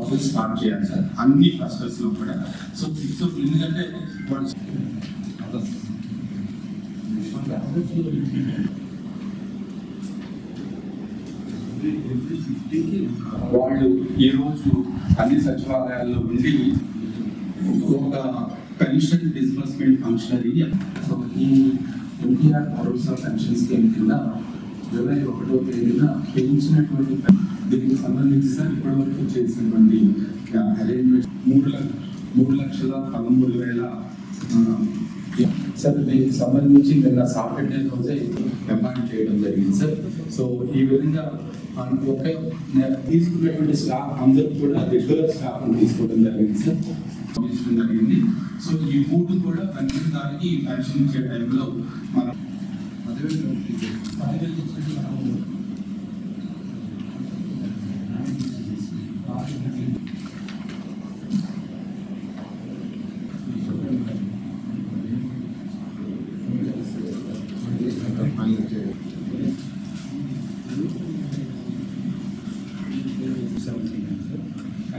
Process start చేయాలి sir అన్ని క్లస్టర్స్లో కూడా. సో ఎందుకంటే వాళ్ళు ఈరోజు అన్ని సచివాలయాల్లో ఉండి ఒక పెన్షన్ డిస్బర్స్మెంట్ ఫంక్షనరీ. సో ఈ ఎన్టీఆర్ భరోసా పెన్షన్ స్కీమ్ కింద జూలై 1వ తేదీన పెంచినటువంటి దీనికి సంబంధించి సార్ ఇప్పటివరకు చేసినటువంటి అరేంజ్మెంట్ 3,13,000 సార్ దీనికి సంబంధించి నిన్న సాటర్డే రోజే అపాయింట్ చేయడం జరిగింది సార్. సో ఈ విధంగా ఒక తీసుకున్నటువంటి స్టాఫ్ అందరూ కూడా రెగ్యులర్ స్టాఫ్ తీసుకోవడం జరిగింది సార్ జరిగింది. సో ఈ 3 కూడా దానికి పెన్షన్ ఇచ్చే టైంలో మనం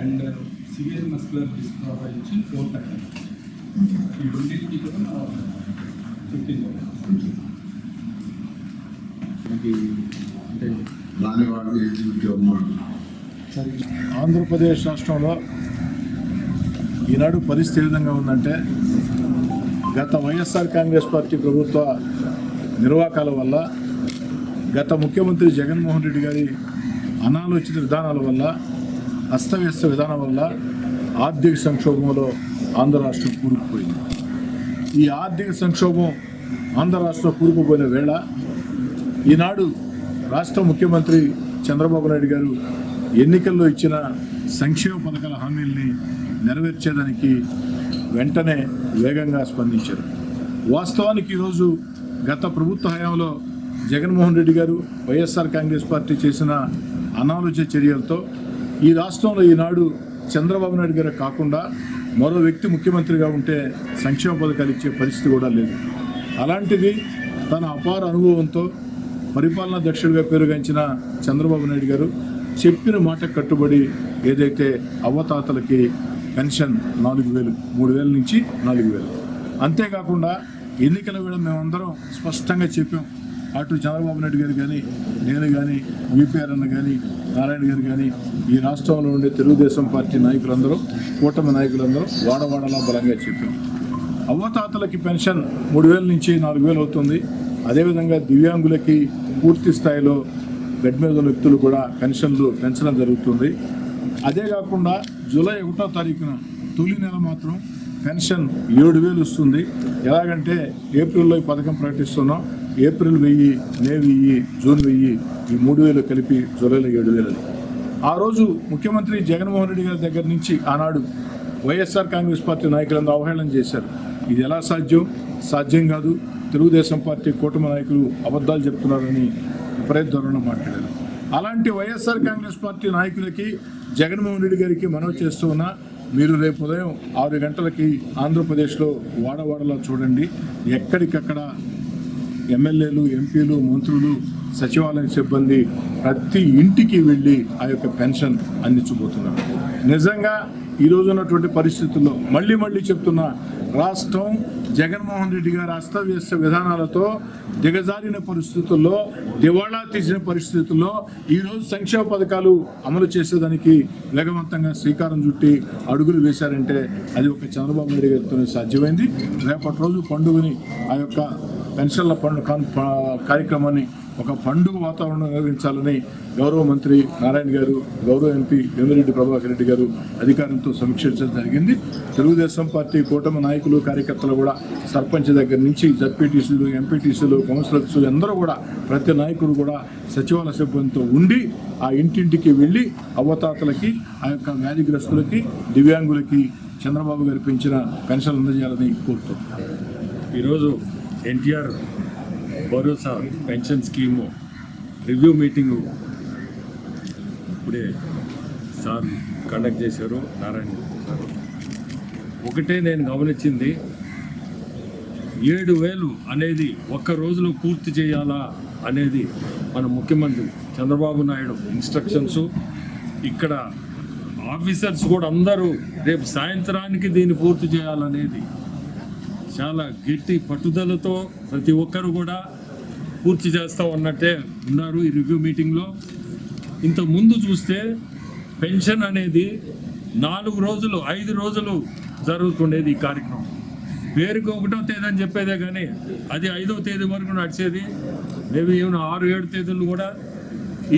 అండ్ సివియర్ మస్కులర్ డిస్ట్రోఫీ నుంచి 4 టైమ్స్ ఈ రెండింటికి కూడా 15 ఆంధ్రప్రదేశ్ రాష్ట్రంలో ఈనాడు పరిస్థితి ఏ విధంగా ఉందంటే గత వైఎస్ఆర్ కాంగ్రెస్ పార్టీ ప్రభుత్వ నిర్వాకాల వల్ల, గత ముఖ్యమంత్రి జగన్మోహన్ రెడ్డి గారి అనాలోచిత విధానాల వల్ల, అస్తవ్యస్త విధానం వల్ల ఆర్థిక సంక్షోభంలో ఆంధ్ర రాష్ట్రం కూరుకుపోయింది. ఈ ఆర్థిక సంక్షోభం ఆంధ్ర రాష్ట్రం కూరుకుపోయిన వేళ ఈనాడు రాష్ట్ర ముఖ్యమంత్రి చంద్రబాబు నాయుడు గారు ఎన్నికల్లో ఇచ్చిన సంక్షేమ పథకాల హామీల్ని నెరవేర్చేదానికి వెంటనే వేగంగా స్పందించారు. వాస్తవానికి ఈరోజు గత ప్రభుత్వ హయాంలో జగన్మోహన్ రెడ్డి గారు వైఎస్ఆర్ కాంగ్రెస్ పార్టీ చేసిన అనాలోచిత చర్యలతో ఈ రాష్ట్రంలో ఈనాడు చంద్రబాబు నాయుడు గారు కాకుండా మరో వ్యక్తి ముఖ్యమంత్రిగా ఉంటే సంక్షేమ పథకాలు ఇచ్చే పరిస్థితి కూడా లేదు. అలాంటిది తన అపార అనుభవంతో పరిపాలనా దక్షుడిగా పేరుగాంచిన చంద్రబాబు నాయుడు గారు చెప్పిన మాట కట్టుబడి ఏదైతే అవ్వతాతలకి పెన్షన్ 4,000, 3,000 నుంచి 4,000. అంతేకాకుండా ఎన్నికల వేళ మేమందరం స్పష్టంగా చెప్పాం, అటు చంద్రబాబు నాయుడు గారు కానీ, నేను కానీ, విపిఆర్ అన్న కానీ, నారాయణ గారు కానీ, ఈ రాష్ట్రంలో ఉండే తెలుగుదేశం పార్టీ నాయకులందరూ, కూటమి నాయకులందరూ వాడవాడలా బలంగా చెప్పాం. అవ్వతాతలకి పెన్షన్ 3,000 నుంచి 4,000 అవుతుంది. అదేవిధంగా దివ్యాంగులకి పూర్తి స్థాయిలో బెడ్ మీద ఉన్న వ్యక్తులు కూడా పెన్షన్లు పెంచడం జరుగుతుంది. అదే కాకుండా జూలై 1వ తారీఖున తొలి నెల మాత్రం పెన్షన్ 7,000 వస్తుంది. ఎలాగంటే ఏప్రిల్లో ఈ పథకం ప్రకటిస్తున్నాం, ఏప్రిల్ 1,000, మే 1,000, జూన్ 1,000, ఈ 3,000 కలిపి జూలైలో 7,000. ఆ రోజు ముఖ్యమంత్రి జగన్మోహన్ రెడ్డి గారి దగ్గర నుంచి ఆనాడు వైఎస్ఆర్ కాంగ్రెస్ పార్టీ నాయకులందరూ అవహేళన చేశారు. ఇది ఎలా సాధ్యం కాదు, తెలుగుదేశం పార్టీ కూటమి నాయకులు అబద్ధాలు చెప్తున్నారని విపరీత ధోరణిలో మాట్లాడారు. అలాంటి వైఎస్ఆర్ కాంగ్రెస్ పార్టీ నాయకులకి జగన్మోహన్ రెడ్డి గారికి మనవి చేస్తూ ఉన్నా, మీరు రేపు ఉదయం 6 గంటలకి ఆంధ్రప్రదేశ్లో వాడవాడలా చూడండి, ఎక్కడికక్కడ ఎమ్మెల్యేలు, ఎంపీలు, మంత్రులు, సచివాలయ సిబ్బంది ప్రతి ఇంటికి వెళ్ళి ఆ యొక్క పెన్షన్ అందించబోతున్నారు. నిజంగా ఈరోజు ఉన్నటువంటి పరిస్థితుల్లో మళ్ళీ చెప్తున్నా, రాష్ట్రం జగన్మోహన్ రెడ్డి గారి అస్తవ్యస్త విధానాలతో దిగజారిన పరిస్థితుల్లో, దివాళా తీసిన పరిస్థితుల్లో ఈరోజు సంక్షేమ పథకాలు అమలు చేసేదానికి వేగవంతంగా శ్రీకారం చుట్టి అడుగులు వేశారంటే అది ఒక చంద్రబాబు నాయుడు గారితోనే సాధ్యమైంది. రేపటి రోజు పండుగని, ఆ యొక్క పెన్షన్ల కార్యక్రమాన్ని ఒక పండుగ వాతావరణం నిర్వహించాలని గౌరవ మంత్రి నారాయణ గారు, గౌరవ ఎంపీ వేమిరెడ్డి ప్రభాకర్ రెడ్డి గారు అధికారంతో సమీక్షించడం జరిగింది. తెలుగుదేశం పార్టీ కూటమి నాయకులు, కార్యకర్తలు కూడా సర్పంచ్ దగ్గర నుంచి జడ్పీటీసీలు, ఎంపీటీసీలు, కౌన్సిలర్స్ అందరూ కూడా, ప్రతి నాయకుడు కూడా సచివాలయ సిబ్బందితో ఉండి ఆ ఇంటింటికి వెళ్ళి అవ్వతాతలకి, ఆ యొక్క వ్యాధిగ్రస్తులకి, దివ్యాంగులకి చంద్రబాబు గారు పెంచిన పెన్షన్ అందజేయాలని కోరుతున్నాం. ఈరోజు ఎన్టీఆర్ భరోసా పెన్షన్ స్కీము రివ్యూ మీటింగు ఇప్పుడే సార్ కండక్ట్ చేశారు, నారాయణ సార్. ఒకటే నేను గమనించింది, 7,000 అనేది ఒక్క రోజులో పూర్తి చేయాలా అనేది మన ముఖ్యమంత్రి చంద్రబాబు నాయుడు ఇన్స్ట్రక్షన్స్. ఇక్కడ ఆఫీసర్స్ కూడా అందరూ రేపు సాయంత్రానికి దీన్ని పూర్తి చేయాలనేది చాలా గట్టి పట్టుదలతో ప్రతి ఒక్కరు కూడా పూర్తి చేస్తాం అన్నట్టే ఉన్నారు ఈ రివ్యూ మీటింగ్లో. ఇంత ముందు చూస్తే పెన్షన్ అనేది 4 రోజులు 5 రోజులు జరుగుతుండేది ఈ కార్యక్రమం. పేరుకి 1వ తేదీ అని చెప్పేదే కానీ అది 5వ తేదీ వరకు నడిచేది. మేబీ ఏమైనా 6-7 తేదీలు కూడా.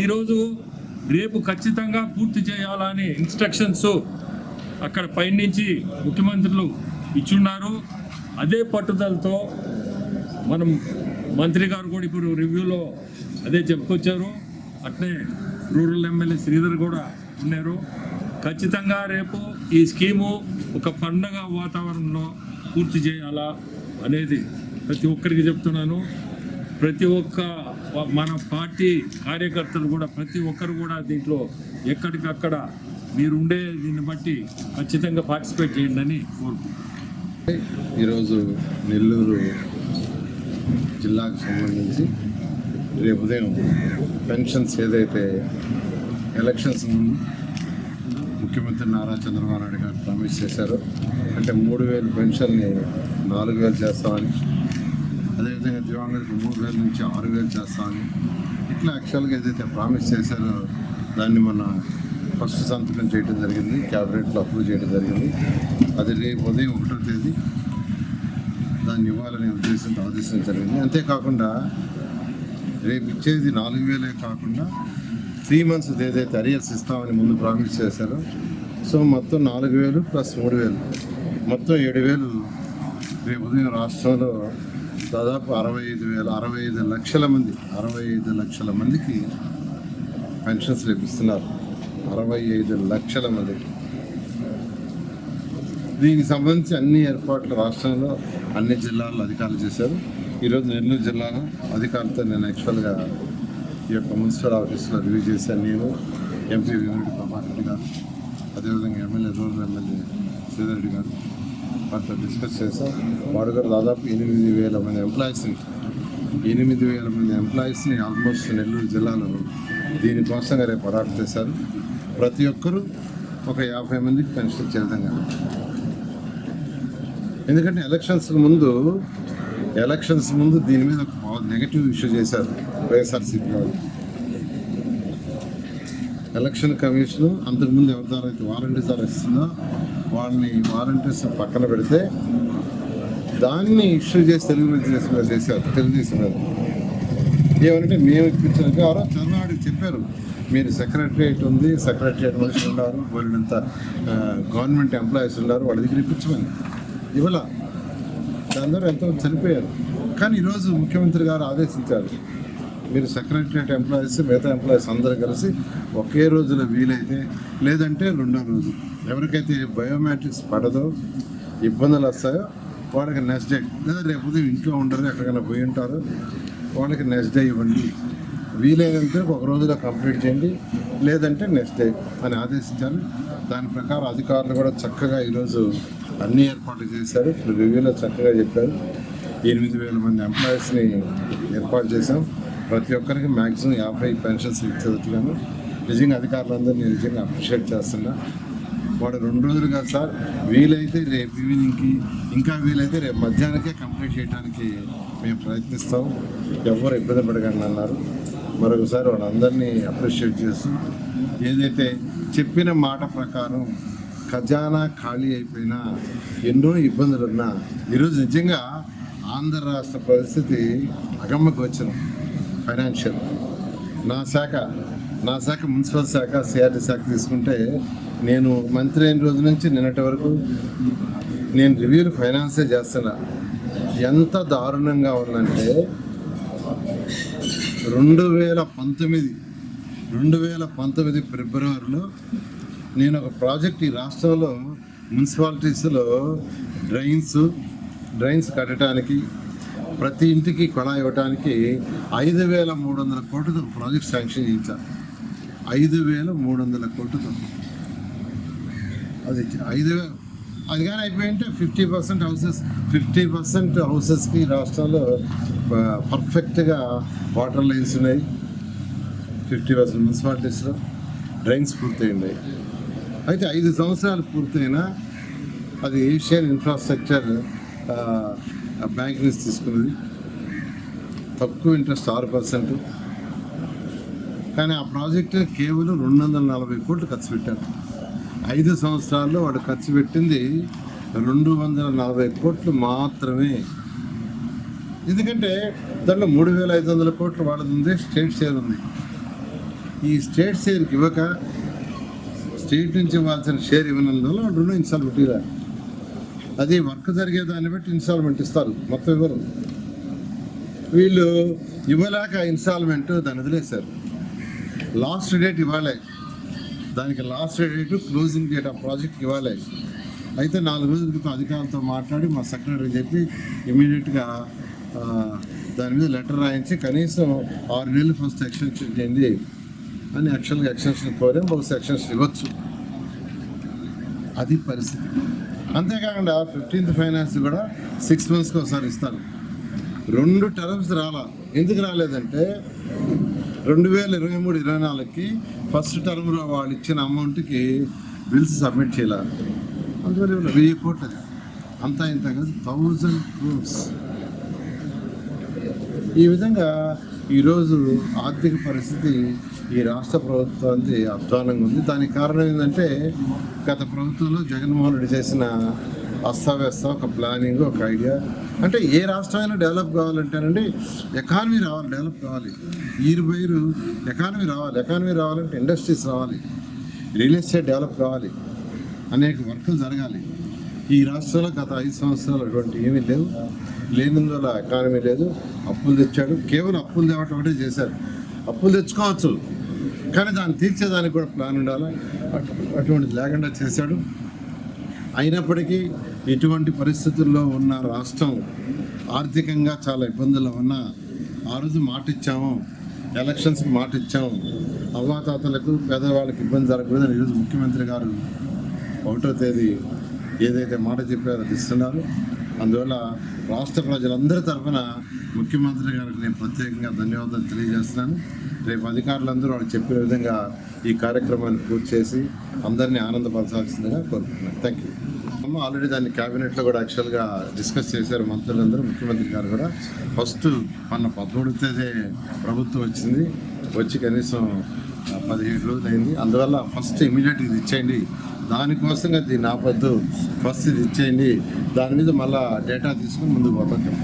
ఈరోజు రేపు ఖచ్చితంగా పూర్తి చేయాలని ఇన్స్ట్రక్షన్స్ అక్కడ పైనుంచి ముఖ్యమంత్రులు ఇచ్చున్నారు. అదే పట్టుదలతో మనం మంత్రి గారు కూడా ఇప్పుడు రివ్యూలో అదే చెప్పుకొచ్చారు. అట్నే రూరల్ ఎమ్మెల్యే శ్రీధర్ కూడా ఉన్నారు. ఖచ్చితంగా రేపు ఈ స్కీము ఒక పండగ వాతావరణంలో పూర్తి చేయాలా అనేది ప్రతి ఒక్కరికి చెప్తున్నాను. ప్రతి ఒక్క మన పార్టీ కార్యకర్తలు కూడా ప్రతి ఒక్కరు కూడా దీంట్లో ఎక్కడికక్కడ మీరుండే దీన్ని బట్టి ఖచ్చితంగా పార్టిసిపేట్ చేయండి అని కోరుకుంటున్నాను. ఈరోజు నెల్లూరు జిల్లాకు సంబంధించి రేపు ఉదయం పెన్షన్స్ ఏదైతే ఎలక్షన్స్ ముందు ముఖ్యమంత్రి నారా చంద్రబాబు నాయుడు గారు ప్రామిస్ చేశారో, అంటే 3,000 పెన్షన్ని 4,000 చేస్తామని, అదేవిధంగా దివ్యాంగులకు 3,000 నుంచి 6,000 చేస్తామని, ఇట్లా యాక్చువల్గా ఏదైతే ప్రామిస్ చేశారో దాన్ని మన ఫస్ట్ సంతకం చేయడం జరిగింది, క్యాబినెట్లో అప్రూవ్ చేయడం జరిగింది. అది రేపు ఉదయం 1వ తేదీ దాన్ని ఇవ్వాలనే ఉద్దేశంతో ఆదేశించడం జరిగింది. అంతేకాకుండా రేపు ఇచ్చేది 4,000 కాకుండా 3 months ఏదైతే అరియర్స్ ఇస్తామని ముందు ప్రామిస్ చేశారో, సో మొత్తం 4,000 ప్లస్ 3,000 మొత్తం 7,000 రేపు ఉదయం రాష్ట్రంలో దాదాపు 65 లక్షల మందికి పెన్షన్స్ రేపిస్తున్నారు. 65 లక్షల మందికి. దీనికి సంబంధించి అన్ని ఏర్పాట్లు రాష్ట్రంలో అన్ని జిల్లాల్లో అధికారులు చేశారు. ఈరోజు నెల్లూరు జిల్లాలో అధికారులతో నేను యాక్చువల్గా ఈ యొక్క మున్సిపల్ ఆఫీస్లో రివ్యూ చేశాను. నేను ఎంపీ వేమిరెడ్డి ప్రభాకర్ రెడ్డి గారు, అదేవిధంగా MLA rural MLA Sridhar Reddy గారు వాటితో డిస్కస్ చేశాం. వాడు కూడా దాదాపు 8,000 మంది ఎంప్లాయీస్ని ఆల్మోస్ట్ నెల్లూరు జిల్లాలో దీనికోసంగా రేపు అడాప్ట్ చేశారు. ప్రతి ఒక్కరూ ఒక 50 మందికి పెన్షన్ ఇచ్చే విధంగా. ఎందుకంటే ఎలక్షన్స్ ముందు దీని మీద ఒక నెగటివ్ ఇష్యూ చేశారు వైఎస్ఆర్సీపీ వాళ్ళు. ఎలక్షన్ కమిషన్ అంతకుముందు ఎవరి ద్వారా అయితే వాలంటీర్స్ ద్వారా ఇస్తుందో వాలంటీర్స్ పక్కన పెడితే దాన్ని ఇష్యూ చేసి తెలుగుదేశం మీద ఏమంటే మేము ఇప్పించినాక ఎవరో చంద్రబాబుకి చెప్పారు, మీరు సెక్రటరియట్ ఉంది, సెక్రటరియట్ మనుషులు ఉన్నారు, వాళ్ళంతా గవర్నమెంట్ ఎంప్లాయీస్ ఉన్నారు, వాళ్ళ దగ్గర ఇప్పించమని ఇవాళ అందరూ ఎంతో చనిపోయారు. కానీ ఈరోజు ముఖ్యమంత్రి గారు ఆదేశించారు, మీరు సెక్రటరియట్ ఎంప్లాయీస్ మిగతా ఎంప్లాయీస్ అందరూ కలిసి ఒకే రోజులో వీలైతే, లేదంటే 2వ రోజు ఎవరికైతే బయోమెట్రిక్స్ పడదో ఇబ్బందులు వస్తాయో వాళ్ళకి నెక్స్ట్ డే, లేదా రేపు ఉదయం ఇంట్లో ఉండరు ఎక్కడికైనా పోయి ఉంటారు, వాళ్ళకి నెక్స్ట్ డే ఇవ్వండి. వీలైనంత ఒక రోజులో కంప్లీట్ చేయండి, లేదంటే నెక్స్ట్ డే అని ఆదేశించారు. దాని ప్రకారం అధికారులు కూడా చక్కగా ఈరోజు అన్ని ఏర్పాట్లు చేశారు. ఇప్పుడు రివ్యూలో చక్కగా చెప్పారు. 8,000 మంది ఎంప్లాయీస్ని ఏర్పాటు చేశాం. ప్రతి ఒక్కరికి మ్యాక్సిమం 50 పెన్షన్స్ ఇచ్చేట్టుగాను నిజంగా అధికారులందరూ నేను నిజంగా అప్రిషియేట్ చేస్తున్నా. వాడు 2 రోజులు కాదు సార్, వీలైతే రేపు ఈవినింగ్కి, ఇంకా వీలైతే రేపు మధ్యాహ్నానికే కంప్లీట్ చేయడానికి మేము ప్రయత్నిస్తాం, ఎవరు ఇబ్బంది పడకండి అన్నారు. మరొకసారి వాళ్ళందరినీ అప్రిషియేట్ చేస్తూ, ఏదైతే చెప్పిన మాట ప్రకారం ఖజానా ఖాళీ అయిపోయినా, ఎన్నో ఇబ్బందులున్నా, ఈరోజు నిజంగా ఆంధ్ర రాష్ట్ర పరిస్థితి అగమ్మకు వచ్చిన ఫైనాన్షియల్. నా శాఖ మున్సిపల్ శాఖ, సిఆర్టీ శాఖ తీసుకుంటే, నేను మంత్రి అయిన రోజు నుంచి నిన్నటి వరకు నేను రివ్యూలు ఫైనాన్సే చేస్తున్నా. ఎంత దారుణంగా ఉందంటే 2019 ఫిబ్రవరిలో నేను ఒక ప్రాజెక్ట్ ఈ రాష్ట్రంలో మున్సిపాలిటీస్లో డ్రైన్స్ కట్టడానికి, ప్రతి ఇంటికి కొళాయి ఇవ్వడానికి 5,300 కోట్లతో ప్రాజెక్ట్ శాంక్షన్ చేయించాను. 5,300 కోట్లతో అది కానీ అయిపోయింటే 50% హౌసెస్కి రాష్ట్రంలో పర్ఫెక్ట్గా వాటర్ లైన్స్ ఉన్నాయి. 50% మున్సిపాలిటీస్లో డ్రైన్స్ పూర్తయి ఉన్నాయి. అయితే 5 సంవత్సరాలు పూర్తయినా అది ఏషియన్ ఇన్ఫ్రాస్ట్రక్చర్ బ్యాంక్ నుంచి తీసుకున్నది, తక్కువ ఇంట్రెస్ట్ 6%. కానీ ఆ ప్రాజెక్టు కేవలం 240 కోట్లు ఖర్చు పెట్టారు. 5 సంవత్సరాల్లో వాడు ఖర్చు పెట్టింది 240 కోట్లు మాత్రమే. ఎందుకంటే దాంట్లో 3,500 కోట్లు వాళ్ళది ఉంది, స్టేట్ షేర్ ఉంది. ఈ స్టేట్ షేర్కి ఇవ్వక, స్టేట్ నుంచి ఇవ్వాల్సిన షేర్ ఇవ్వనందువల్ల వాడు రుణం ఇన్స్టాల్మెంట్ ఇవ్వాలి. అది వర్క్ జరిగేదాన్ని బట్టి ఇన్స్టాల్మెంట్ ఇస్తారు, మొత్తం ఇవ్వరు. వీళ్ళు ఇవ్వలేక ఇన్స్టాల్మెంట్ దాన్ని వదిలేశారు. లాస్ట్ డేట్ ఇవ్వాలి, దానికి లాస్ట్ డేట్ క్లోజింగ్ డేట్ ఆ ప్రాజెక్ట్కి ఇవ్వాలి. అయితే 4 రోజుల క్రితం అధికారులతో మాట్లాడి మా సెక్రటరీ చెప్పి ఇమీడియట్గా దాని మీద లెటర్ రాయించి కనీసం 6 నెలలు ఫస్ట్ ఎక్స్టెన్షన్ చేయండి అని యాక్చువల్గా ఎక్స్టెన్షన్ కోరాం. బహుశా ఎక్స్టెన్షన్ ఇవ్వచ్చు, అది పరిస్థితి. అంతేకాకుండా 15th ఫైనాన్స్ కూడా 6 monthsకి ఒకసారి ఇస్తారు. 2 టర్మ్స్ రాలా. ఎందుకు రాలేదంటే 2023-24కి ఫస్ట్ టర్మ్లో వాళ్ళు ఇచ్చిన అమౌంట్కి బిల్స్ సబ్మిట్ చేయాలి. అందువల్ల 1000 కోట్లు, అది అంతా ఇంత కాదు, 1000 crores. ఈ విధంగా ఈరోజు ఆర్థిక పరిస్థితి ఈ రాష్ట్ర ప్రభుత్వానికి అధ్వానంగా ఉంది. దానికి కారణం ఏంటంటే గత ప్రభుత్వంలో జగన్మోహన్ రెడ్డి చేసిన అస్తవ్యస్త ఒక ప్లానింగ్, ఒక ఐడియా. అంటే ఏ రాష్ట్రమైనా డెవలప్ కావాలంటేనండి ఎకానమీ రావాలి, డెవలప్ కావాలి, ఈరుబైరు ఎకానమీ రావాలి. ఎకానమీ రావాలంటే ఇండస్ట్రీస్ రావాలి, రియల్ ఎస్టేట్ డెవలప్ కావాలి, అనేక వర్కులు జరగాలి. ఈ రాష్ట్రంలో గత 5 సంవత్సరాలు అటువంటి ఏమీ లేవు. లేనందువల్ల ఎకానమీ లేదు. అప్పులు తెచ్చాడు, కేవలం అప్పులు తేవటం ఒకటే చేశారు. అప్పులు తెచ్చుకోవచ్చు కానీ దాన్ని తీర్చేదానికి కూడా ప్లాన్ ఉండాలి, అటువంటిది లేకుండా చేశాడు. అయినప్పటికీ ఇటువంటి పరిస్థితుల్లో ఉన్న రాష్ట్రం ఆర్థికంగా చాలా ఇబ్బందుల్లో ఉన్న ఆ రోజు మాట ఇచ్చాము, ఎలక్షన్స్కి మాట ఇచ్చాము, అవ్వాతాతలకు పేదవాళ్ళకి ఇబ్బంది జరగకూడదని ఈరోజు ముఖ్యమంత్రి గారు 1వ తేదీ ఏదైతే మాట చెప్పారో అది ఇస్తున్నారు. అందువల్ల రాష్ట్ర ప్రజలందరి తరఫున ముఖ్యమంత్రి గారికి నేను ప్రత్యేకంగా ధన్యవాదాలు తెలియజేస్తున్నాను. రేపు అధికారులందరూ వాళ్ళు చెప్పిన విధంగా ఈ కార్యక్రమాన్ని పూర్తి చేసి అందరినీ ఆనందపరచాల్సిందిగా కోరుకుంటున్నాను. Thank you. ఆల్రెడీ దాన్ని క్యాబినెట్లో కూడా యాక్చువల్గా డిస్కస్ చేశారు మంత్రులందరూ. ముఖ్యమంత్రి గారు కూడా ఫస్ట్ మొన్న 13వ తేదీ ప్రభుత్వం వచ్చింది, వచ్చి కనీసం 17 రోజులు అయింది. అందువల్ల ఫస్ట్ ఇమీడియట్గా ఇది ఇచ్చేయండి, దానికోసంగా దీన్ని ఆపద్దు, ఫస్ట్ ఇది ఇచ్చేయండి, దాని మీద మళ్ళీ డేటా తీసుకుని ముందుకు పోతాం.